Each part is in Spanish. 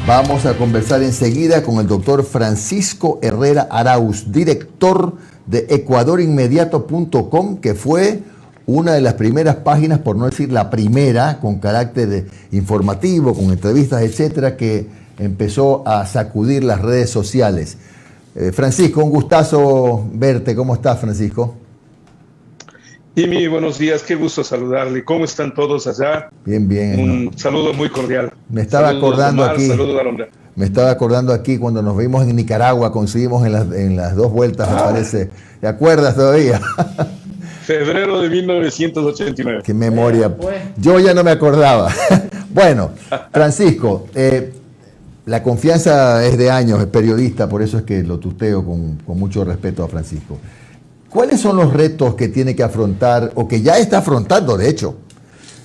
Vamos a conversar enseguida con el doctor Francisco Herrera Arauz, director de ecuadorinmediato.com, que fue una de las primeras páginas, por no decir la primera, con carácter informativo, con entrevistas, etcétera, que empezó a sacudir las redes sociales. Francisco, un gustazo verte. ¿Cómo estás, Francisco? Jimmy, buenos días, qué gusto saludarle. ¿Cómo están todos allá? Bien, bien. Un saludo muy cordial. Me estaba acordando Omar, aquí. Saludos a Londra. Me estaba acordando aquí cuando nos vimos en Nicaragua, coincidimos en las dos vueltas, me parece. ¿Te acuerdas todavía? Febrero de 1989. Qué memoria. Yo ya no me acordaba. Bueno, Francisco, la confianza es de años, es periodista, por eso es que lo tuteo con mucho respeto a Francisco. ¿Cuáles son los retos que tiene que afrontar, o que ya está afrontando, de hecho,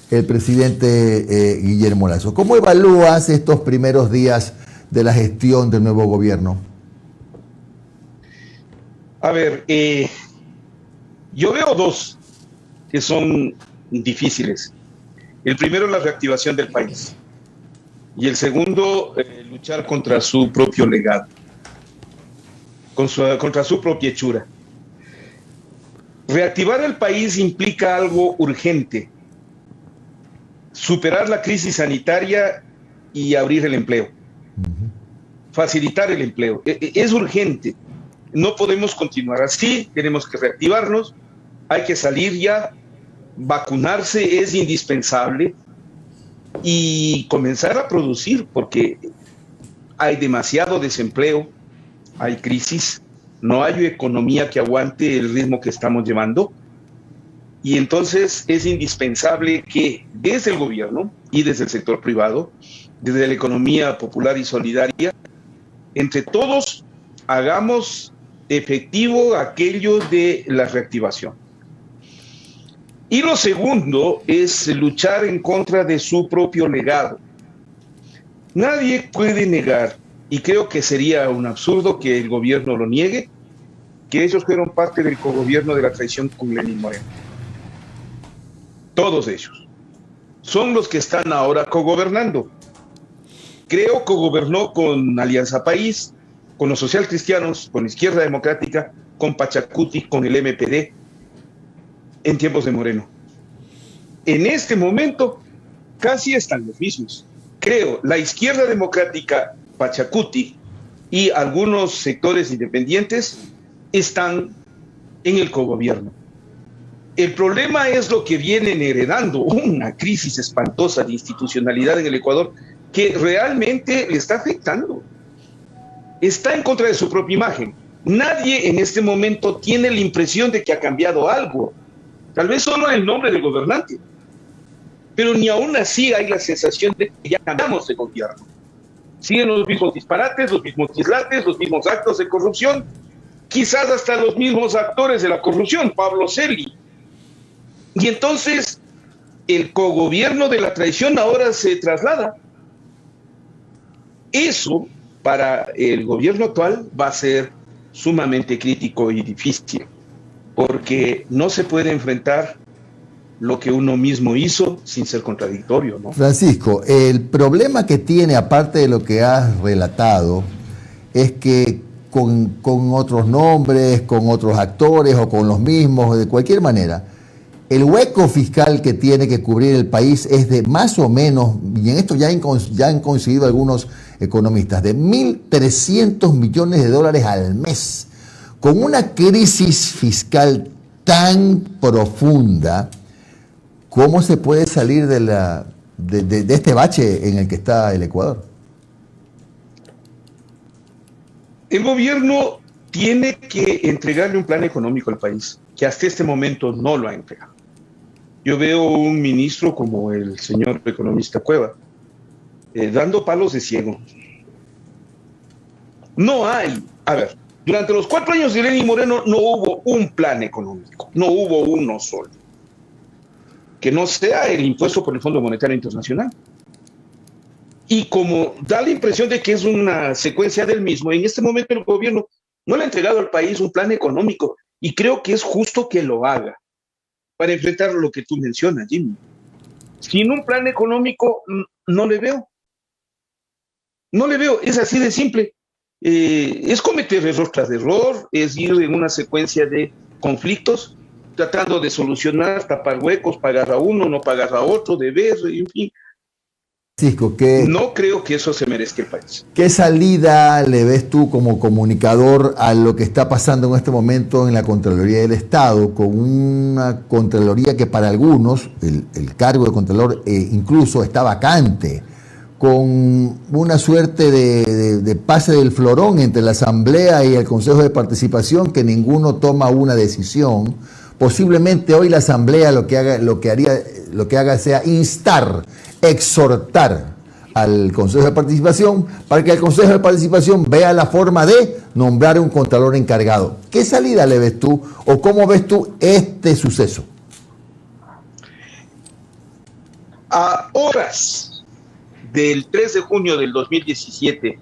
el presidente Guillermo Lasso? ¿Cómo evalúas estos primeros días de la gestión del nuevo gobierno? A ver, yo veo dos que son difíciles. El primero es la reactivación del país. Y el segundo, luchar contra su propio legado, contra su propia hechura. Reactivar el país implica algo urgente: superar la crisis sanitaria y abrir el empleo, facilitar el empleo. Es urgente, no podemos continuar así, tenemos que reactivarnos, hay que salir ya, vacunarse es indispensable y comenzar a producir, porque hay demasiado desempleo, hay crisis. No hay economía que aguante el ritmo que estamos llevando, y entonces es indispensable que desde el gobierno y desde el sector privado, desde la economía popular y solidaria, entre todos hagamos efectivo aquello de la reactivación. Y lo segundo es luchar en contra de su propio legado. Nadie puede negar, y creo que sería un absurdo que el gobierno lo niegue, que ellos fueron parte del cogobierno de la traición con Lenín Moreno. Todos ellos. Son los que están ahora cogobernando. Creo cogobernó con Alianza País, con los socialcristianos, con Izquierda Democrática, con Pachacuti, con el MPD, en tiempos de Moreno. En este momento, casi están los mismos. Creo, la Izquierda Democrática, Pachacuti y algunos sectores independientes están en el cogobierno. El problema es lo que vienen heredando, una crisis espantosa de institucionalidad en el Ecuador que realmente le está afectando. Está en contra de su propia imagen. Nadie en este momento tiene la impresión de que ha cambiado algo. Tal vez solo el nombre del gobernante. Pero ni aún así hay la sensación de que ya cambiamos de gobierno. Siguen los mismos disparates, los mismos dislates, los mismos actos de corrupción. Quizás hasta los mismos actores de la corrupción, Pablo Celi. Y entonces el cogobierno de la traición ahora se traslada. Eso para el gobierno actual va a ser sumamente crítico y difícil, porque no se puede enfrentar lo que uno mismo hizo sin ser contradictorio, ¿no? Francisco, el problema que tiene, aparte de lo que has relatado, es que con otros nombres, con otros actores o con los mismos, de cualquier manera, el hueco fiscal que tiene que cubrir el país es de más o menos, y en esto ya han coincidido algunos economistas, de 1.300 millones de dólares al mes. Con una crisis fiscal tan profunda, ¿cómo se puede salir de este bache en el que está el Ecuador? El gobierno tiene que entregarle un plan económico al país, que hasta este momento no lo ha entregado. Yo veo un ministro como el señor economista Cueva, dando palos de ciego. No hay, a ver, durante los 4 años de Lenín Moreno no hubo un plan económico, no hubo uno solo, que no sea el impuesto por el Fondo Monetario Internacional. Y como da la impresión de que es una secuencia del mismo, en este momento el gobierno no le ha entregado al país un plan económico, y creo que es justo que lo haga para enfrentar lo que tú mencionas, Jimmy. Sin un plan económico no le veo. No le veo, es así de simple. Es cometer error tras error, es ir en una secuencia de conflictos, tratando de solucionar, tapar huecos, pagar a uno, no pagar a otro, deber, en fin. Francisco, No creo que eso se merezca el país. ¿qué salida le ves tú como comunicador a lo que está pasando en este momento en la Contraloría del Estado, con una Contraloría que para algunos, el cargo de Contralor incluso está vacante, con una suerte de pase del florón entre la Asamblea y el Consejo de Participación, que ninguno toma una decisión? Posiblemente hoy la Asamblea lo que haga sea instar, exhortar al Consejo de Participación para que el Consejo de Participación vea la forma de nombrar un contralor encargado. ¿Qué salida le ves tú o cómo ves tú este suceso? A horas del 3 de junio del 2017,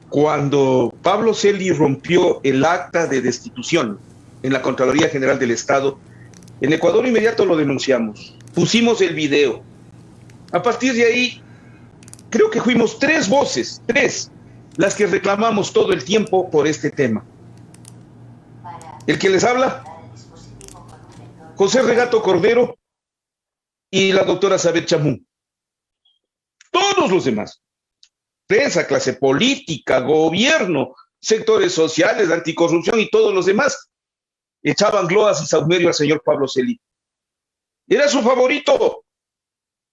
cuando Pablo Celi rompió el acta de destitución en la Contraloría General del Estado, en Ecuador inmediato lo denunciamos, pusimos el video. A partir de ahí, creo que fuimos tres voces, las que reclamamos todo el tiempo por este tema. El que les habla, José Regato Cordero y la doctora Sabet Chamú. Todos los demás, prensa, clase política, gobierno, sectores sociales, anticorrupción y todos los demás, echaban gloas y saumerio al señor Pablo Celi. Era su favorito.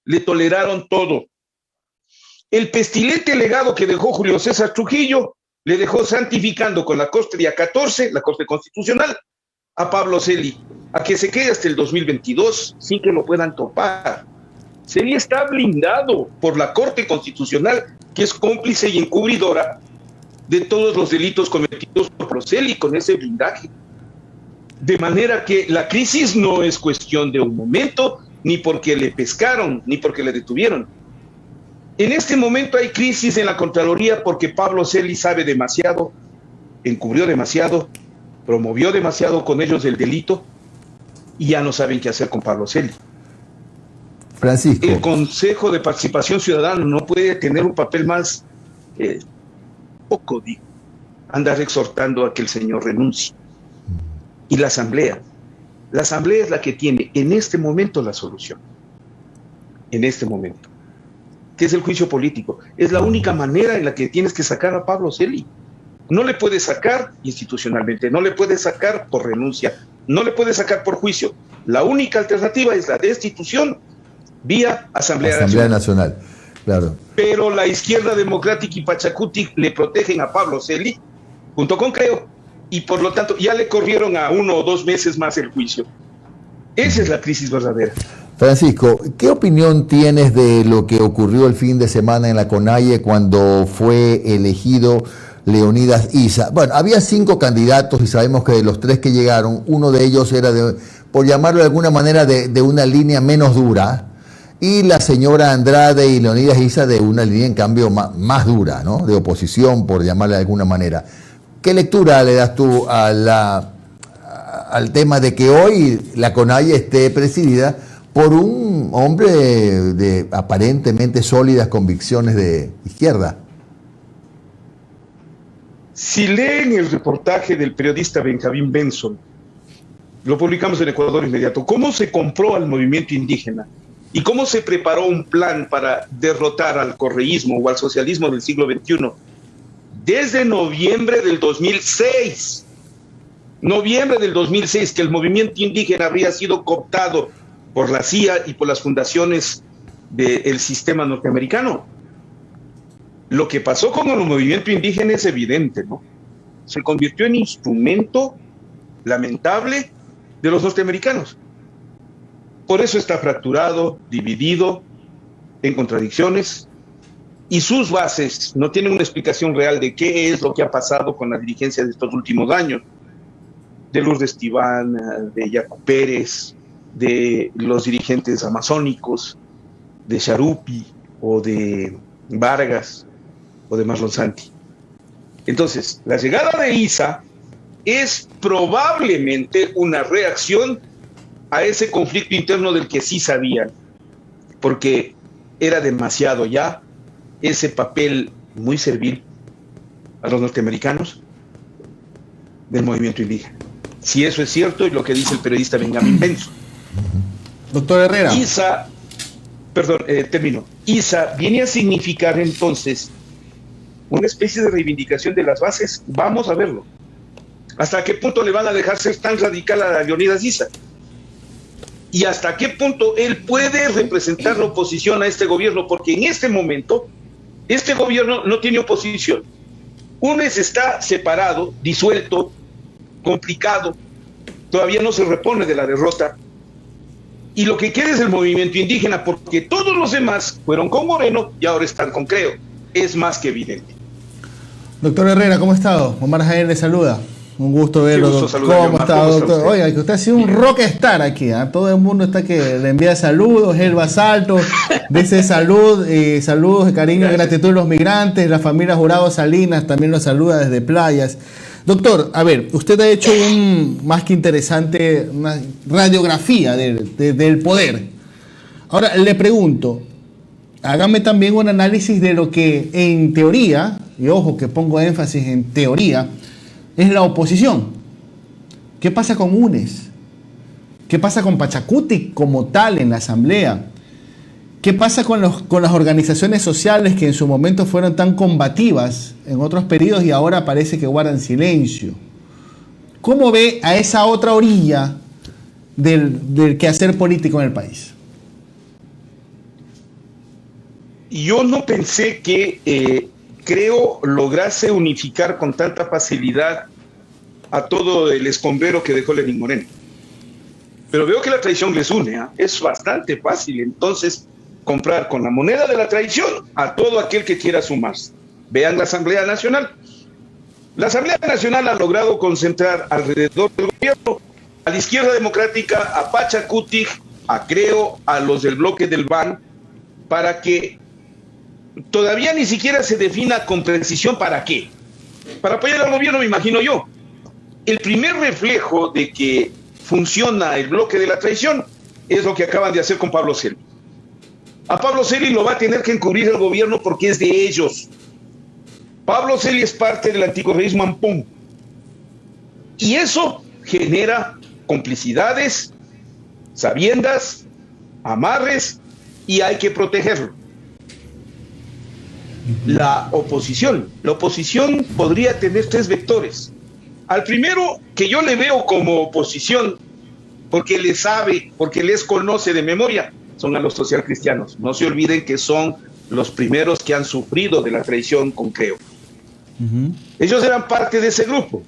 Le toleraron todo. El pestilente legado que dejó Julio César Trujillo le dejó santificando con la Corte 14, la Corte Constitucional, a Pablo Celi, a que se quede hasta el 2022 sin que lo puedan topar. Celi está blindado por la Corte Constitucional, que es cómplice y encubridora de todos los delitos cometidos por Pablo Celi con ese blindaje. De manera que la crisis no es cuestión de un momento, ni porque le pescaron, ni porque le detuvieron. En este momento hay crisis en la Contraloría porque Pablo Celi sabe demasiado, encubrió demasiado, promovió demasiado con ellos el delito y ya no saben qué hacer con Pablo Celi. Francisco. El Consejo de Participación Ciudadana no puede tener un papel más poco, digo, andar exhortando a que el señor renuncie. Y la Asamblea es la que tiene en este momento la solución. En este momento. Que es el juicio político. Es la única manera en la que tienes que sacar a Pablo Celi. No le puedes sacar institucionalmente, no le puedes sacar por renuncia, no le puedes sacar por juicio. La única alternativa es la destitución vía Asamblea Nacional. Claro. Pero la izquierda democrática y Pachacuti le protegen a Pablo Celi, junto con Creo, y por lo tanto ya le corrieron a 1 o 2 meses más el juicio. Esa es la crisis verdadera. Francisco, ¿qué opinión tienes de lo que ocurrió el fin de semana en la CONAIE cuando fue elegido Leonidas Issa? Bueno, había 5 candidatos y sabemos que de los 3 que llegaron, uno de ellos era, por llamarlo de alguna manera, de una línea menos dura, y la señora Andrade y Leonidas Issa de una línea, en cambio, más dura, ¿no? De oposición, por llamarle de alguna manera. ¿Qué lectura le das tú al tema de que hoy la CONAIE esté presidida por un hombre de aparentemente sólidas convicciones de izquierda? Si leen el reportaje del periodista Benjamín Benson, lo publicamos en Ecuador Inmediato, cómo se compró al movimiento indígena y cómo se preparó un plan para derrotar al correísmo o al socialismo del siglo XXI, desde noviembre del 2006, que el movimiento indígena habría sido cooptado por la CIA y por las fundaciones del sistema norteamericano. Lo que pasó con el movimiento indígena es evidente, ¿no? Se convirtió en instrumento lamentable de los norteamericanos. Por eso está fracturado, dividido, en contradicciones, y sus bases no tienen una explicación real de qué es lo que ha pasado con la dirigencia de estos últimos años, de Lourdes Tibán, de Yacu Pérez, de los dirigentes amazónicos, de Charupi, o de Vargas, o de Marlon Santi. Entonces, la llegada de Issa es probablemente una reacción a ese conflicto interno del que sí sabían, porque era demasiado ya ese papel muy servil a los norteamericanos del movimiento indígena. Si eso es cierto, y lo que dice el periodista Benjamín Benzo. Doctor Herrera. ISA viene a significar entonces una especie de reivindicación de las bases. Vamos a verlo. ¿Hasta qué punto le van a dejar ser tan radical a Leonidas Issa? ¿Y hasta qué punto él puede representar la oposición a este gobierno? Porque en este momento, este gobierno no tiene oposición. UNES está separado, disuelto, complicado, todavía no se repone de la derrota. Y lo que queda es el movimiento indígena, porque todos los demás fueron con Moreno y ahora están con Creo. Es más que evidente. Doctor Herrera, ¿cómo ha estado? Omar Jaén le saluda. Un gusto verlo. ¿Cómo está, doctor? Oiga, que usted ha sido un rockstar aquí. Todo el mundo está que le envía saludos. El Basalto dice saludos de cariño y gratitud a los migrantes. La familia Jurado Salinas también los saluda desde Playas. Doctor, a ver, usted ha hecho más que interesante una radiografía del poder. Ahora le pregunto, hágame también un análisis de lo que en teoría, y ojo que pongo énfasis en teoría, es la oposición. ¿Qué pasa con UNES? ¿Qué pasa con Pachacutic como tal en la asamblea? ¿Qué pasa con las organizaciones sociales que en su momento fueron tan combativas en otros periodos y ahora parece que guardan silencio? ¿Cómo ve a esa otra orilla del quehacer político en el país? Yo no pensé que Creo lograse unificar con tanta facilidad a todo el escombrero que dejó Lenín Moreno. Pero veo que la traición les une, ¿eh? Es bastante fácil entonces comprar con la moneda de la traición a todo aquel que quiera sumarse. Vean la Asamblea Nacional. La Asamblea Nacional ha logrado concentrar alrededor del gobierno a la izquierda democrática, a Pachacutic, a Creo, a los del bloque del BAN, para que todavía ni siquiera se defina con precisión para qué. Para apoyar al gobierno, me imagino yo. El primer reflejo de que funciona el bloque de la traición es lo que acaban de hacer con Pablo Celi. A Pablo Celi lo va a tener que encubrir el gobierno porque es de ellos. Pablo Celi es parte del anticorreísmo ampón. Y eso genera complicidades, sabiendas, amarres, y hay que protegerlo. La oposición podría tener tres vectores. Al primero, que yo le veo como oposición, porque le sabe, porque les conoce de memoria, son a los socialcristianos. No se olviden que son los primeros que han sufrido de la traición con Creo. Ellos eran parte de ese grupo.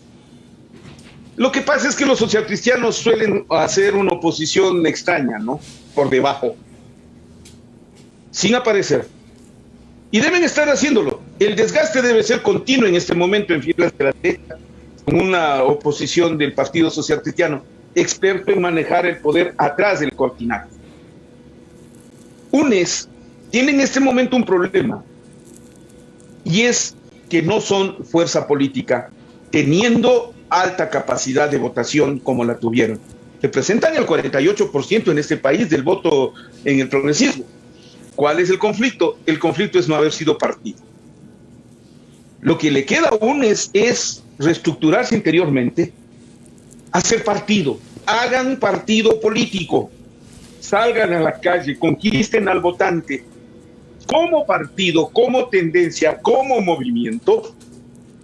Lo que pasa es que los socialcristianos suelen hacer una oposición extraña, ¿no? Por debajo, sin aparecer. Y deben estar haciéndolo. El desgaste debe ser continuo en este momento en filas de la derecha, con una oposición del Partido Social Cristiano, experto en manejar el poder atrás del cortinaje. UNES tiene en este momento un problema, y es que no son fuerza política, teniendo alta capacidad de votación como la tuvieron. Representan el 48% en este país del voto en el progresismo. ¿Cuál es el conflicto? El conflicto es no haber sido partido. Lo que le queda a UNES es reestructurarse interiormente, hacer partido, hagan partido político, salgan a la calle, conquisten al votante, como partido, como tendencia, como movimiento,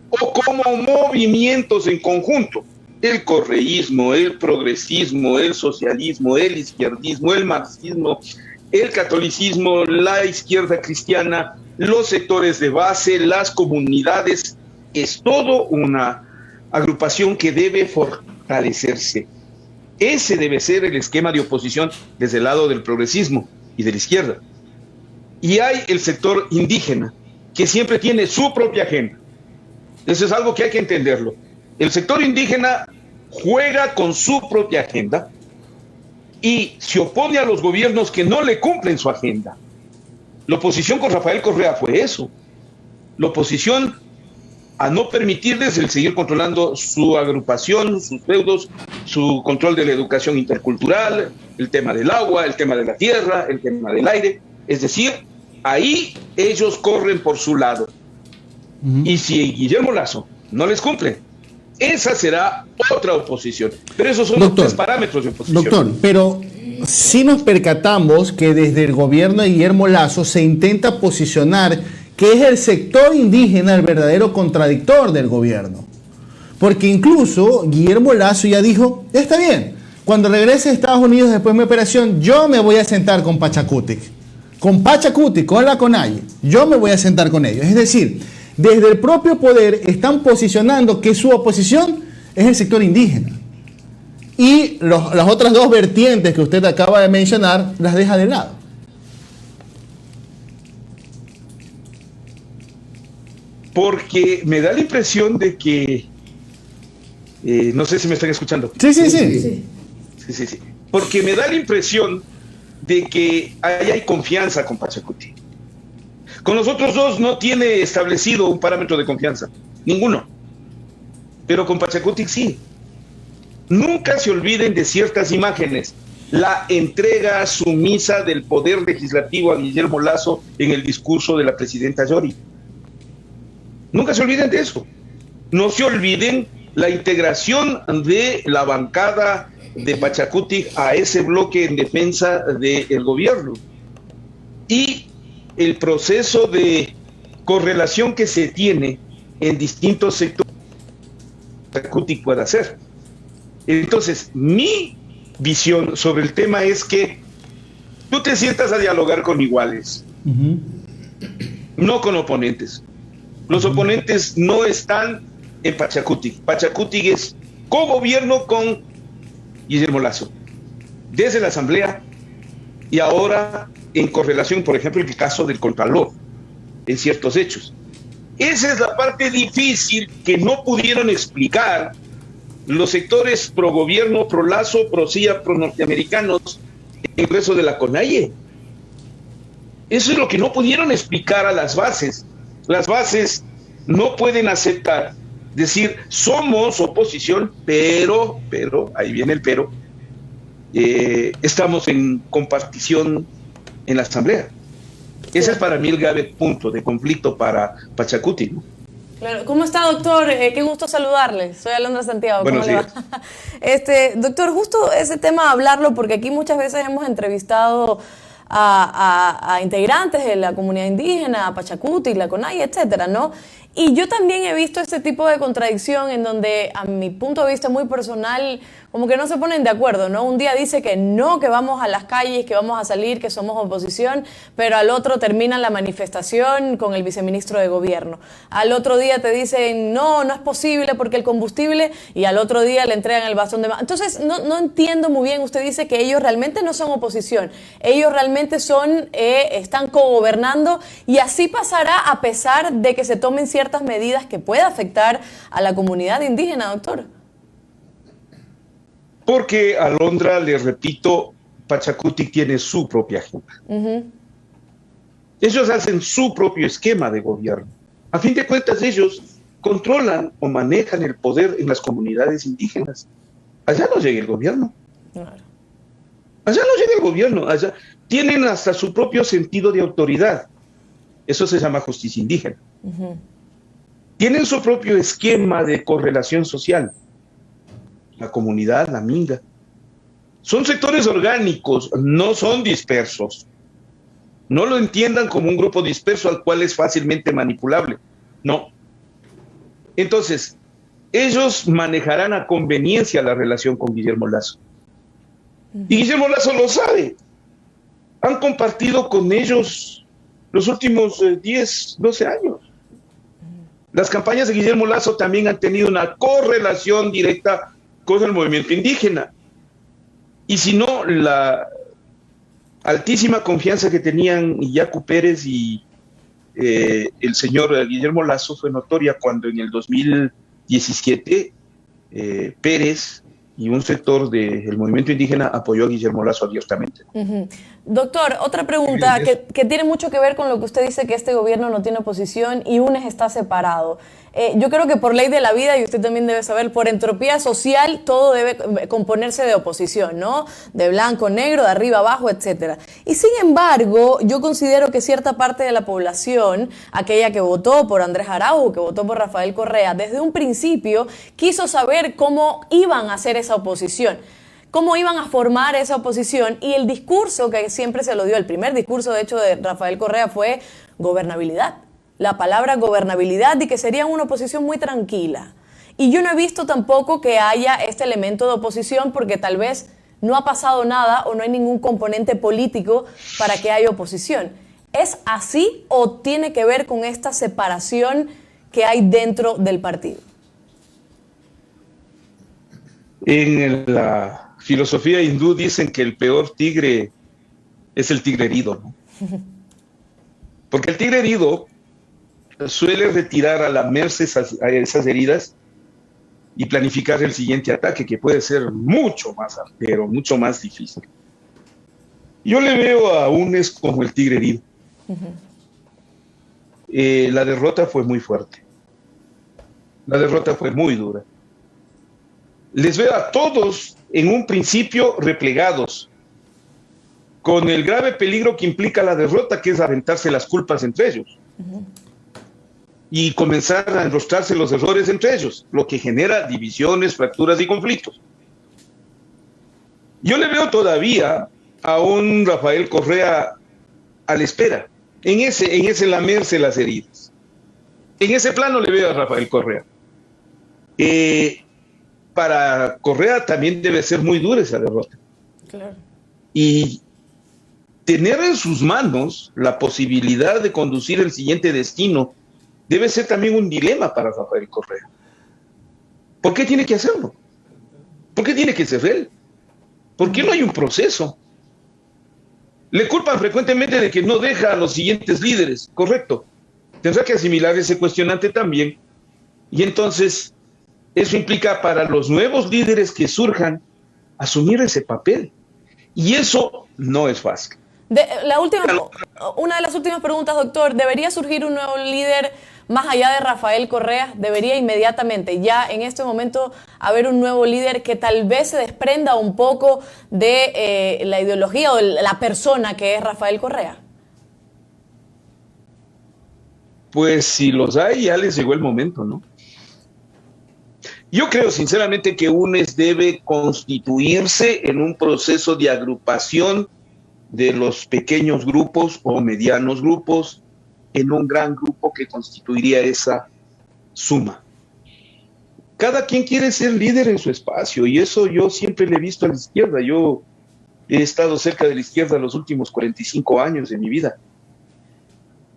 o como movimientos en conjunto. El correísmo, el progresismo, el socialismo, el izquierdismo, el marxismo, el catolicismo, la izquierda cristiana, los sectores de base, las comunidades, es todo una agrupación que debe fortalecerse. Ese debe ser el esquema de oposición desde el lado del progresismo y de la izquierda. Y hay el sector indígena, que siempre tiene su propia agenda. Eso es algo que hay que entenderlo. El sector indígena juega con su propia agenda y se opone a los gobiernos que no le cumplen su agenda. La oposición con Rafael Correa fue eso. La oposición a no permitirles el seguir controlando su agrupación, sus feudos, su control de la educación intercultural, el tema del agua, el tema de la tierra, el tema del aire. Es decir, ahí ellos corren por su lado. Y si Guillermo Lasso no les cumple, esa será otra oposición. Pero esos son los 3 parámetros de oposición. Doctor, pero sí nos percatamos que desde el gobierno de Guillermo Lasso se intenta posicionar que es el sector indígena el verdadero contradictor del gobierno. Porque incluso Guillermo Lasso ya dijo, está bien, cuando regrese a Estados Unidos después de mi operación, yo me voy a sentar con Pachacutic. Con Pachacutic, con la CONAIE, yo me voy a sentar con ellos. Es decir, desde el propio poder están posicionando que su oposición es el sector indígena. Y las otras 2 vertientes que usted acaba de mencionar las deja de lado. Porque me da la impresión de que... no sé si me están escuchando. Sí. Porque me da la impresión de que ahí hay confianza con Pachacuti. Con los otros 2 no tiene establecido un parámetro de confianza. Ninguno. Pero con Pachacuti sí. Nunca se olviden de ciertas imágenes. La entrega sumisa del poder legislativo a Guillermo Lasso en el discurso de la presidenta Yori. Nunca se olviden de eso. No se olviden la integración de la bancada de Pachacuti a ese bloque en defensa del gobierno. Y el proceso de correlación que se tiene en distintos sectores que Pachacuti puede hacer. Entonces, mi visión sobre el tema es que tú te sientas a dialogar con iguales, no con oponentes. Los oponentes no están en Pachacuti. Pachacuti es cogobierno con Guillermo Lasso, desde la Asamblea y ahora en correlación, por ejemplo, en el caso del Contralor, en ciertos hechos. Esa es la parte difícil que no pudieron explicar los sectores pro gobierno, pro Lasso, pro CIA, pro norteamericanos en el Congreso de la CONAIE. Eso es lo que no pudieron explicar a las bases. Las bases no pueden aceptar, decir, somos oposición, pero, ahí viene el pero, estamos en compartición en la Asamblea. Ese es para mí el grave punto de conflicto para Pachacuti, ¿no? Claro. ¿Cómo está, doctor? Qué gusto saludarle. Soy Alondra Santiago. ¿Cómo le va? Doctor, justo ese tema hablarlo, porque aquí muchas veces hemos entrevistado a integrantes de la comunidad indígena, a Pachacuti, la CONAIE, etcétera, ¿no? Y yo también he visto este tipo de contradicción en donde, a mi punto de vista muy personal, como que no se ponen de acuerdo, ¿no? Un día dice que no, que vamos a las calles, que vamos a salir, que somos oposición, pero al otro terminan la manifestación con el viceministro de gobierno. Al otro día te dicen, no es posible porque el combustible, y al otro día le entregan el bastón de mando. Entonces, no entiendo muy bien, usted dice que ellos realmente no son oposición, ellos realmente están cogobernando, y así pasará a pesar de que se tomen ciertas medidas que pueda afectar a la comunidad indígena, doctor. Porque, Alondra, le repito, Pachacuti tiene su propia agenda. Ellos hacen su propio esquema de gobierno. A fin de cuentas, ellos controlan o manejan el poder en las comunidades indígenas. Allá no llega el gobierno. Claro. Allá no llega el gobierno. Allá tienen hasta su propio sentido de autoridad. Eso se llama justicia indígena. Tienen su propio esquema de correlación social. La comunidad, la minga. Son sectores orgánicos, no son dispersos. No lo entiendan como un grupo disperso al cual es fácilmente manipulable. No. Entonces, ellos manejarán a conveniencia la relación con Guillermo Lasso. Y Guillermo Lasso lo sabe. Han compartido con ellos los últimos 10, 12 años. Las campañas de Guillermo Lasso también han tenido una correlación directa con el movimiento indígena. Y si no, la altísima confianza que tenían Yacu Pérez y el señor Guillermo Lasso fue notoria cuando en el 2017 Pérez y un sector del movimiento indígena apoyó a Guillermo Lasso abiertamente. Doctor, otra pregunta que tiene mucho que ver con lo que usted dice, que este gobierno no tiene oposición y UNES está separado. yo creo que por ley de la vida, y usted también debe saber, por entropía social, todo debe componerse de oposición, ¿no? De blanco, negro, de arriba, abajo, etcétera. Y sin embargo, yo considero que cierta parte de la población, aquella que votó por Andrés Arauz, que votó por Rafael Correa, desde un principio quiso saber cómo iban a hacer esa oposición, cómo iban a formar esa oposición, y el discurso que siempre se lo dio, el primer discurso de hecho de Rafael Correa fue gobernabilidad. La palabra gobernabilidad, y que serían una oposición muy tranquila. Y yo no he visto tampoco que haya este elemento de oposición porque tal vez no ha pasado nada o no hay ningún componente político para que haya oposición. ¿Es así o tiene que ver con esta separación que hay dentro del partido? En la filosofía hindú dicen que el peor tigre es el tigre herido, ¿no? Porque el tigre herido suele retirar a la merced a esas heridas y planificar el siguiente ataque, que puede ser mucho más artero, mucho más difícil. Yo le veo a Unes como el tigre herido. La derrota fue muy fuerte. La derrota fue muy dura. Les veo a todos en un principio replegados, con el grave peligro que implica la derrota, que es aventarse las culpas entre ellos. Y comenzar a enrostrarse los errores entre ellos, lo que genera divisiones, fracturas y conflictos. Yo le veo todavía a un Rafael Correa a la espera, en ese lamerse las heridas. En ese plano le veo a Rafael Correa. Para Correa también debe ser muy dura esa derrota. Claro. Y tener en sus manos la posibilidad de conducir el siguiente destino debe ser también un dilema para Rafael Correa. ¿Por qué tiene que hacerlo? ¿Por qué tiene que ser él? ¿Por qué no hay un proceso? Le culpan frecuentemente de que no deja a los siguientes líderes, correcto. Tendrá que asimilar ese cuestionante también. Y entonces, eso implica para los nuevos líderes que surjan, asumir ese papel. Y eso no es fácil. Una de las últimas preguntas, doctor. ¿Debería surgir un nuevo líder más allá de Rafael Correa? ¿Debería inmediatamente, ya en este momento, haber un nuevo líder que tal vez se desprenda un poco de la ideología o de la persona que es Rafael Correa? Pues si los hay, ya les llegó el momento, ¿no? Yo creo sinceramente que UNES debe constituirse en un proceso de agrupación de los pequeños grupos o medianos grupos en un gran grupo que constituiría esa suma. Cada quien quiere ser líder en su espacio, y eso yo siempre le he visto a la izquierda. Yo he estado cerca de la izquierda los últimos 45 años de mi vida,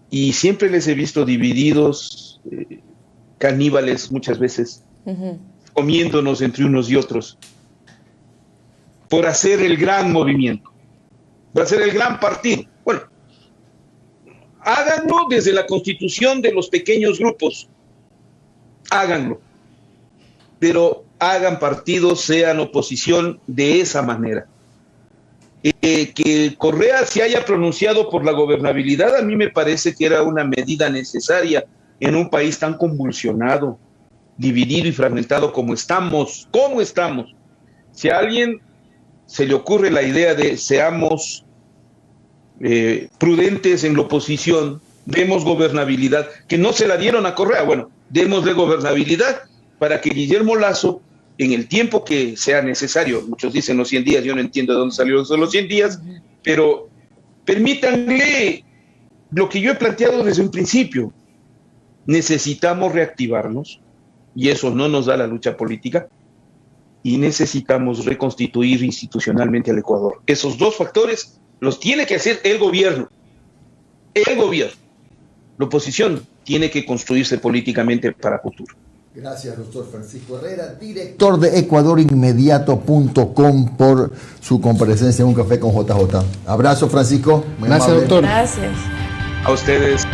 y siempre les he visto divididos, caníbales muchas veces, comiéndonos entre unos y otros, por hacer el gran movimiento, por hacer el gran partido. Bueno, háganlo desde la constitución de los pequeños grupos, háganlo, pero hagan partidos, sean oposición de esa manera. Que Correa se haya pronunciado por la gobernabilidad, a mí me parece que era una medida necesaria en un país tan convulsionado, dividido y fragmentado como estamos. Si a alguien se le ocurre la idea de seamos prudentes en la oposición, demos gobernabilidad, que no se la dieron a Correa, bueno, démosle gobernabilidad para que Guillermo Lasso, en el tiempo que sea necesario, muchos dicen los 100 días, yo no entiendo de dónde salieron los 100 días, pero permítanle lo que yo he planteado desde un principio. Necesitamos reactivarnos, y eso no nos da la lucha política, y necesitamos reconstituir institucionalmente al Ecuador. Esos dos factores los tiene que hacer el gobierno. El gobierno. La oposición tiene que construirse políticamente para futuro. Gracias, doctor Francisco Herrera, director de ecuadorinmediato.com, por su comparecencia en Un Café con JJ. Abrazo, Francisco. Gracias, doctor. Gracias. A ustedes.